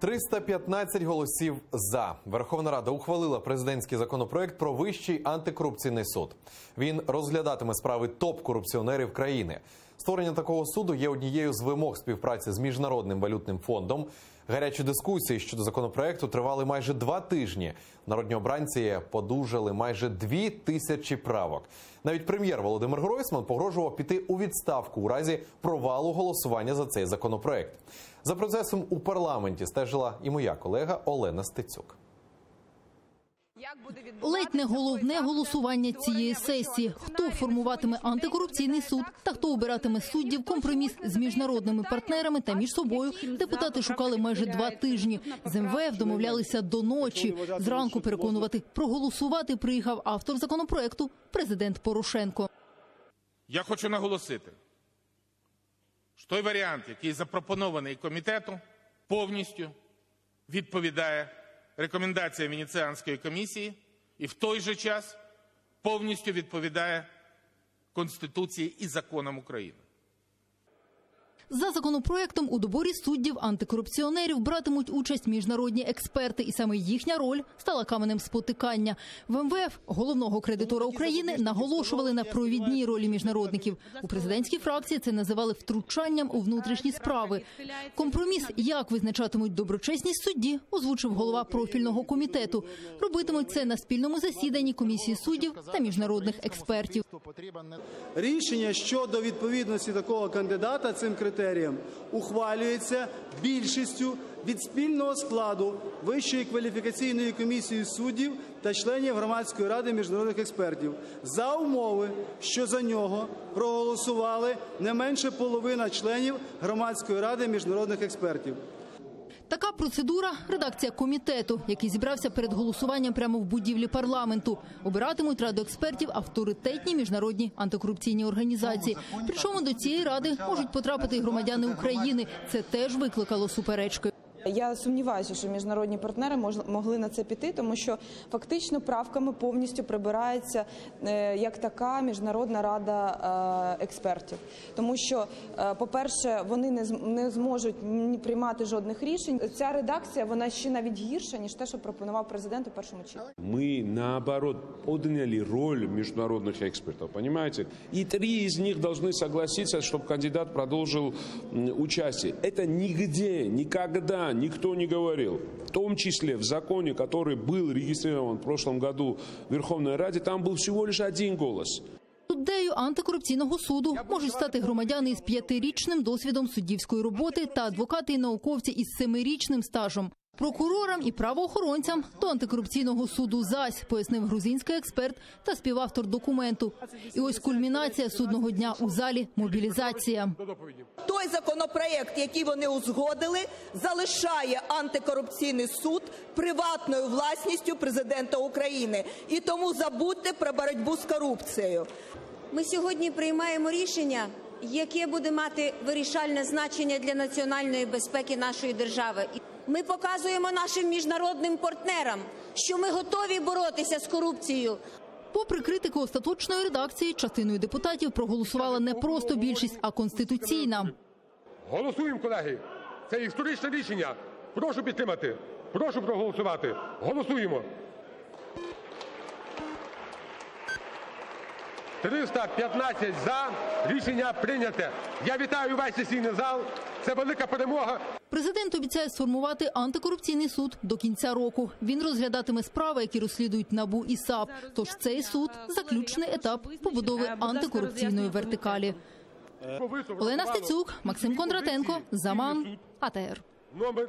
315 голосів «за». Верховна Рада ухвалила президентський законопроект про Вищий антикорупційний суд. Він розглядатиме справи топ-корупціонерів країни. Створення такого суду є однією з вимог співпраці з Міжнародним валютним фондом. Гарячі дискусії щодо законопроекту тривали майже 2 тижні. Народні обранці подужали майже 2000 правок. Навіть прем'єр Володимир Гройсман погрожував піти у відставку у разі провалу голосування за цей законопроект. За процесом у парламенті стежила і моя колега Олена Стецюк. Ледь не головне голосування цієї сесії. Хто формуватиме антикорупційний суд та хто обиратиме суддів, компроміс з міжнародними партнерами та між собою депутати шукали майже 2 тижні. З МВФ домовлялися до ночі. Зранку переконувати проголосувати приїхав автор законопроекту – президент Порошенко. Я хочу наголосити, що той варіант, який запропонований комітетом, повністю відповідає рекомендаціям Венеціанської комісії і в той же час повністю відповідає Конституції і законам України. За законопроектом у доборі суддів антикорупціонерів братимуть участь міжнародні експерти, і саме їхня роль стала каменем спотикання. В МВФ, головного кредитора України, наголошували на провідній ролі міжнародників. У президентській фракції це називали втручанням у внутрішні справи. Компроміс, як визначатимуть доброчесність судді, озвучив голова профільного комітету. Робитимуть це на спільному засіданні комісії суддів та міжнародних експертів. Рішення щодо відповідності такого кандидата цим критеріям ухвалюється більшістю від спільного складу Вищої кваліфікаційної комісії суддів та членів Громадської ради міжнародних експертів за умови, що за нього проголосували не менше половини членів Громадської ради міжнародних експертів. Така процедура – редакція комітету, який зібрався перед голосуванням прямо в будівлі парламенту. Обиратимуть раду експертів авторитетні міжнародні антикорупційні організації. Причому до цієї ради можуть потрапити і громадяни України. Це теж викликало суперечки. Я сумніваюся, що міжнародні партнери могли на це піти, тому що фактично правками повністю прибирається як така міжнародна рада експертів. Тому що, по-перше, вони не зможуть приймати жодних рішень. Ця редакція, вона ще навіть гірша, ніж те, що пропонував президент у першому читанні. Ми, наоборот, подняли роль міжнародних експертів, понимаете? И 3 из них должны согласиться, чтобы кандидат продолжил участие. Это нигде, никогда никто не говорил. В том числе в законе, который был регистрирован в прошлом году в Верховной Раде, там был всего лишь 1 голос. Суддею антикорупційного суду можуть стати громадяни із 5-річним досвідом суддівської роботи та адвокати і науковці із 7-річним стажем. Прокурорам і правоохоронцям до антикорупційного суду зась, пояснив грузинський експерт та співавтор документу. І ось кульмінація судного дня у залі – мобілізація. Той законопроект, який вони узгодили, залишає антикорупційний суд приватною власністю президента України. І тому забудьте про боротьбу з корупцією. Ми сьогодні приймаємо рішення, яке буде мати вирішальне значення для національної безпеки нашої держави. Ми показуємо нашим міжнародним партнерам, що ми готові боротися з корупцією. Попри критику остаточної редакції, частиною депутатів проголосувала не просто більшість, а конституційна. Голосуємо, колеги. Це історичне рішення. Прошу підтримати. Прошу проголосувати. Голосуємо. 315 за. Рішення прийняте. Я вітаю весь сесійний зал. Це велика перемога. Президент обіцяє сформувати антикорупційний суд до кінця року. Він розглядатиме справи, які розслідують НАБУ і САП. Тож цей суд – заключний етап побудови антикорупційної вертикалі. Олена Стецюк, Максим Кондратенко, Заман, АТР. Номер